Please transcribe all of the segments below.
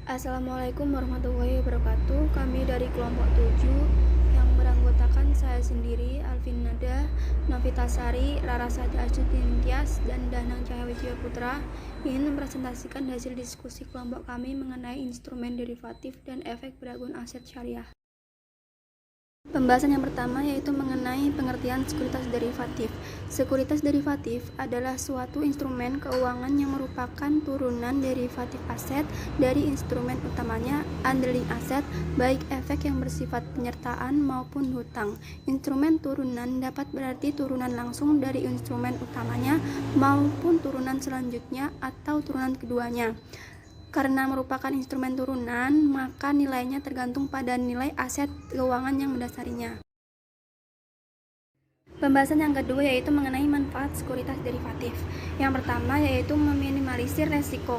Assalamualaikum warahmatullahi wabarakatuh. Kami dari kelompok 7 yang beranggotakan saya sendiri, Alvin Nada, Novita Sari, Rarasada Astuti Tias, dan Danang Cahaya Wijaya Putra ingin mempresentasikan hasil diskusi kelompok kami mengenai instrumen derivatif dan efek beragun aset syariah. Pembahasan yang pertama yaitu mengenai pengertian sekuritas derivatif. Sekuritas derivatif adalah suatu instrumen keuangan yang merupakan turunan derivatif aset dari instrumen utamanya, underlying aset, baik efek yang bersifat penyertaan maupun hutang. Instrumen turunan dapat berarti turunan langsung dari instrumen utamanya maupun turunan selanjutnya atau turunan keduanya. Karena merupakan instrumen turunan, maka nilainya tergantung pada nilai aset keuangan yang mendasarinya. Pembahasan yang kedua yaitu mengenai manfaat sekuritas derivatif. Yang pertama yaitu meminimalisir resiko.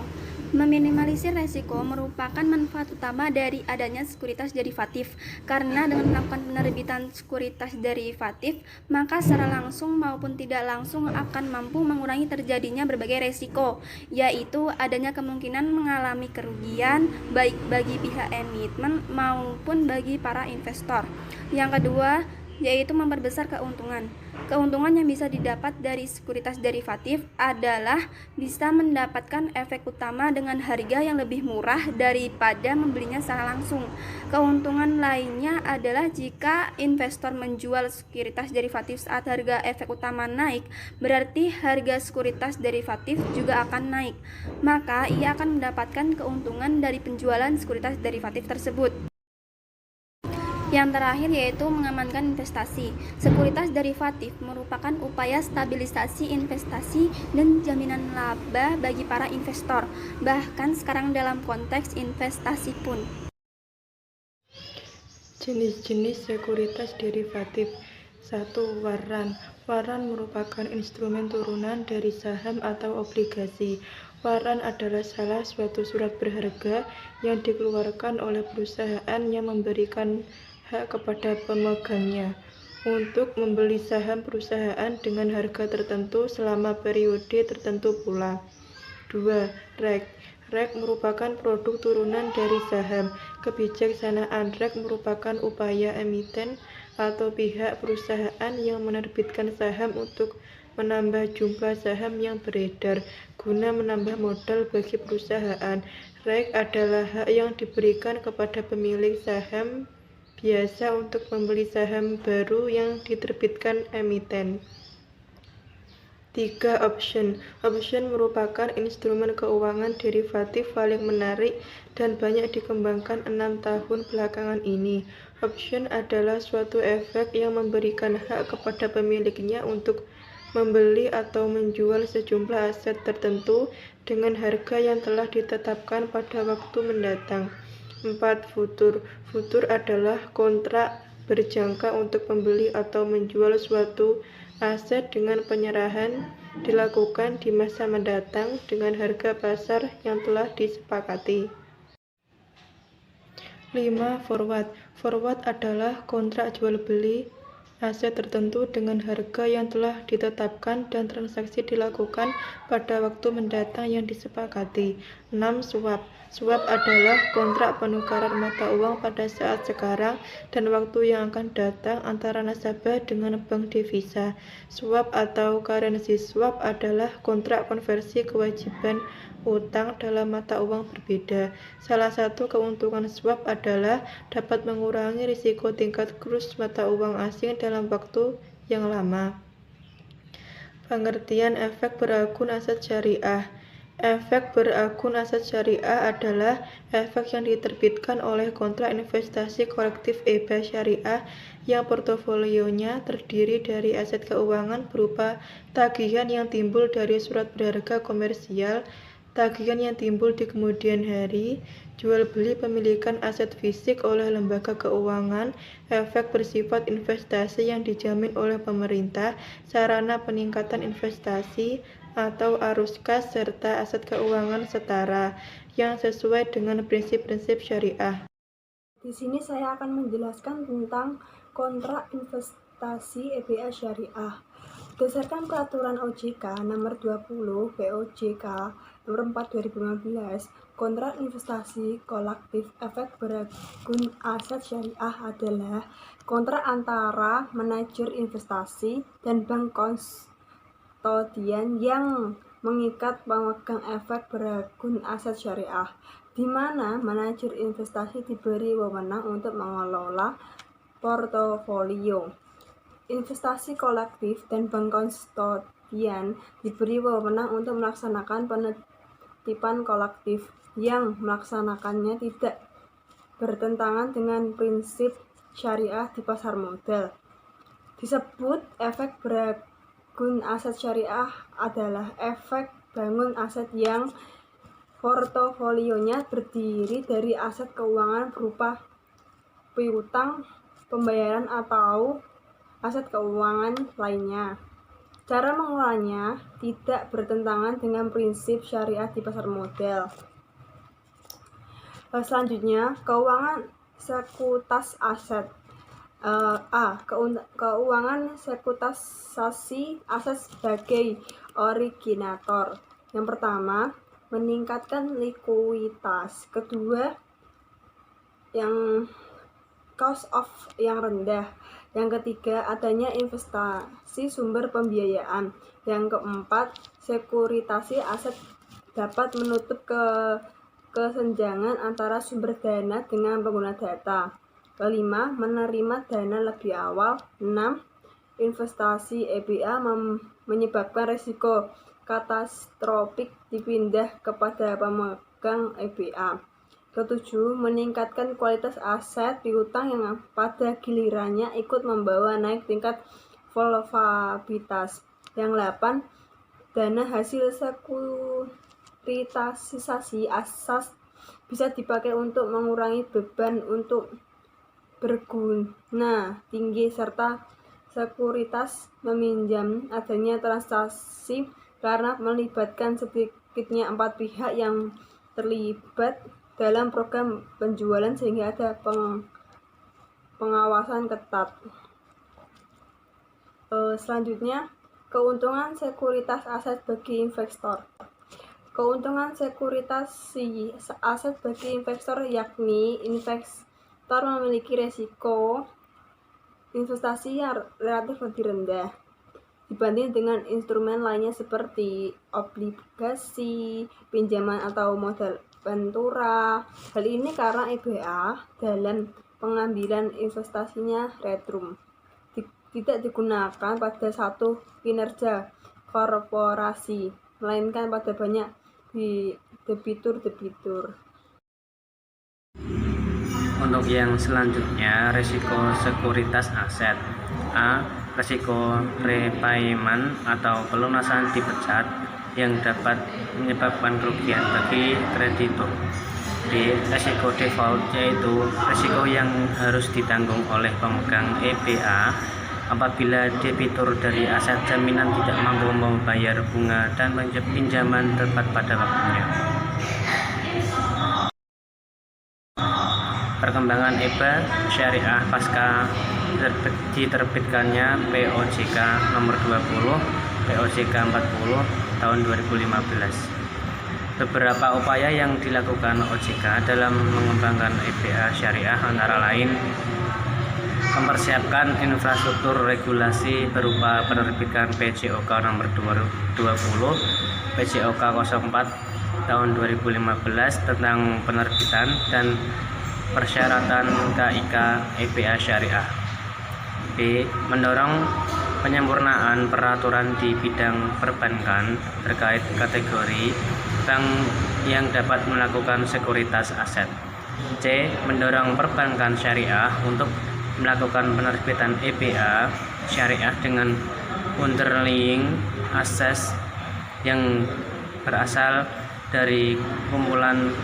Meminimalisir resiko merupakan manfaat utama dari adanya sekuritas derivatif, karena dengan melakukan penerbitan sekuritas derivatif, maka secara langsung maupun tidak langsung akan mampu mengurangi terjadinya berbagai resiko, yaitu adanya kemungkinan mengalami kerugian baik bagi pihak emiten maupun bagi para investor. Yang kedua yaitu memperbesar keuntungan. Keuntungan yang bisa didapat dari sekuritas derivatif adalah bisa mendapatkan efek utama dengan harga yang lebih murah daripada membelinya secara langsung. Keuntungan lainnya adalah jika investor menjual sekuritas derivatif saat harga efek utama naik, berarti harga sekuritas derivatif juga akan naik. Maka ia akan mendapatkan keuntungan dari penjualan sekuritas derivatif tersebut. Yang terakhir yaitu mengamankan investasi. Sekuritas derivatif merupakan upaya stabilisasi investasi dan jaminan laba bagi para investor, bahkan sekarang dalam konteks investasi pun. Jenis-jenis sekuritas derivatif. 1. Waran. Waran merupakan instrumen turunan dari saham atau obligasi. Waran adalah salah suatu surat berharga yang dikeluarkan oleh perusahaan yang memberikan hak kepada pemegangnya untuk membeli saham perusahaan dengan harga tertentu selama periode tertentu pula. 2. Reg. Reg merupakan produk turunan dari saham. Kebijaksanaan reg merupakan upaya emiten atau pihak perusahaan yang menerbitkan saham untuk menambah jumlah saham yang beredar guna menambah modal bagi perusahaan. Reg adalah hak yang diberikan kepada pemilik saham biasa untuk membeli saham baru yang diterbitkan emiten. 3. Option. Option merupakan instrumen keuangan derivatif paling menarik dan banyak dikembangkan 6 tahun belakangan ini. Option adalah suatu efek yang memberikan hak kepada pemiliknya untuk membeli atau menjual sejumlah aset tertentu dengan harga yang telah ditetapkan pada waktu mendatang. 4. Futur. Futur adalah kontrak berjangka untuk membeli atau menjual suatu aset dengan penyerahan dilakukan di masa mendatang dengan harga pasar yang telah disepakati. 5. Forward. Forward adalah kontrak jual beli aset tertentu dengan harga yang telah ditetapkan dan transaksi dilakukan pada waktu mendatang yang disepakati. 6. Swap. Swap adalah kontrak penukaran mata uang pada saat sekarang dan waktu yang akan datang antara nasabah dengan bank devisa. Swap atau currency swap adalah kontrak konversi kewajiban utang dalam mata uang berbeda. Salah satu keuntungan swap adalah dapat mengurangi risiko tingkat kurs mata uang asing dalam waktu yang lama. Pengertian efek beragun aset syariah. Efek beragun aset syariah adalah efek yang diterbitkan oleh kontrak investasi kolektif EBA syariah yang portofolionya terdiri dari aset keuangan berupa tagihan yang timbul dari surat berharga komersial, tagihan yang timbul di kemudian hari, jual beli pemilikan aset fisik oleh lembaga keuangan, efek bersifat investasi yang dijamin oleh pemerintah, sarana peningkatan investasi, atau arus kas, serta aset keuangan setara yang sesuai dengan prinsip-prinsip syariah. Di sini saya akan menjelaskan tentang kontrak investasi EBA syariah. Berdasarkan peraturan OJK nomor 20 POJK nomor 4 2015 Kontrak investasi kolektif efek beragam aset syariah adalah kontrak antara manajer investasi dan bank kustodian yang mengikat pemegang efek beragam aset syariah, di mana manajer investasi diberi wewenang untuk mengelola portofolio investasi kolektif dan bank kustodian diberi wewenang untuk melaksanakan penitipan kolektif yang melaksanakannya tidak bertentangan dengan prinsip syariah di pasar modal. Disebut efek beragam aset syariah adalah efek bangun aset yang portofolionya terdiri dari aset keuangan berupa piutang, pembayaran atau aset keuangan lainnya. Cara mengolahnya tidak bertentangan dengan prinsip syariah di pasar modal. Selanjutnya, keuangan sekutas aset. Keuangan sekutasasi aset sebagai originator. Yang pertama, meningkatkan likuiditas. Kedua, yang cost of yang rendah. Yang ketiga, adanya investasi sumber pembiayaan. Yang keempat, sekuritasi aset dapat menutup kesenjangan antara sumber dana dengan pengguna data. Kelima, menerima dana lebih awal. 6. Investasi EBA menyebabkan risiko katastrofik dipindah kepada pemegang EBA. Ketujuh, meningkatkan kualitas aset piutang yang pada gilirannya ikut membawa naik tingkat volatilitas. Yang 8, dana hasil sekuritisasi asas bisa dipakai untuk mengurangi beban untuk berguna tinggi, serta sekuritas meminjam adanya transaksi karena melibatkan sedikitnya 4 pihak yang terlibat dalam program penjualan sehingga ada pengawasan ketat. Selanjutnya, keuntungan sekuritas aset bagi investor. Keuntungan sekuritasi aset bagi investor yakni investor memiliki risiko investasi yang relatif lebih rendah dibanding dengan instrumen lainnya seperti obligasi, pinjaman atau modal ventura. Hal ini karena EBA dalam pengambilan investasinya retrum tidak digunakan pada satu kinerja korporasi, melainkan pada banyak debitur. Untuk yang selanjutnya, risiko sekuritas aset. A. Risiko repayment atau pelunasan dipecat yang dapat menyebabkan kerugian bagi kreditur. B. Risiko default, yaitu risiko yang harus ditanggung oleh pemegang EBA apabila debitur dari aset jaminan tidak mampu membayar bunga dan pinjaman tepat pada waktunya. Perkembangan EBA syariah pasca diterbitkannya POJK nomor 20, POJK 40 tahun 2015. Beberapa upaya yang dilakukan OJK dalam mengembangkan EBA syariah antara lain mempersiapkan infrastruktur regulasi berupa penerbitan PJOK nomor 20, PJOK 04 tahun 2015 tentang penerbitan dan persyaratan KIK EBA syariah. B. Mendorong penyempurnaan peraturan di bidang perbankan terkait kategori bank yang dapat melakukan sekuritas aset. C. Mendorong perbankan syariah untuk melakukan penerbitan EBA syariah dengan underlying assets yang berasal dari kumpulan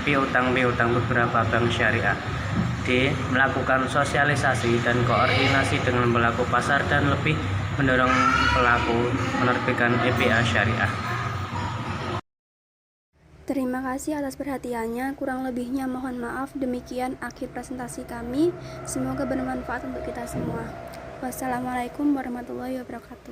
piutang-piutang beberapa bank syariah. D. Melakukan sosialisasi dan koordinasi dengan pelaku pasar dan lebih mendorong pelaku menerbitkan EBA syariah. Terima kasih atas perhatiannya, kurang lebihnya mohon maaf. Demikian akhir presentasi kami, semoga bermanfaat untuk kita semua. Wassalamualaikum warahmatullahi wabarakatuh.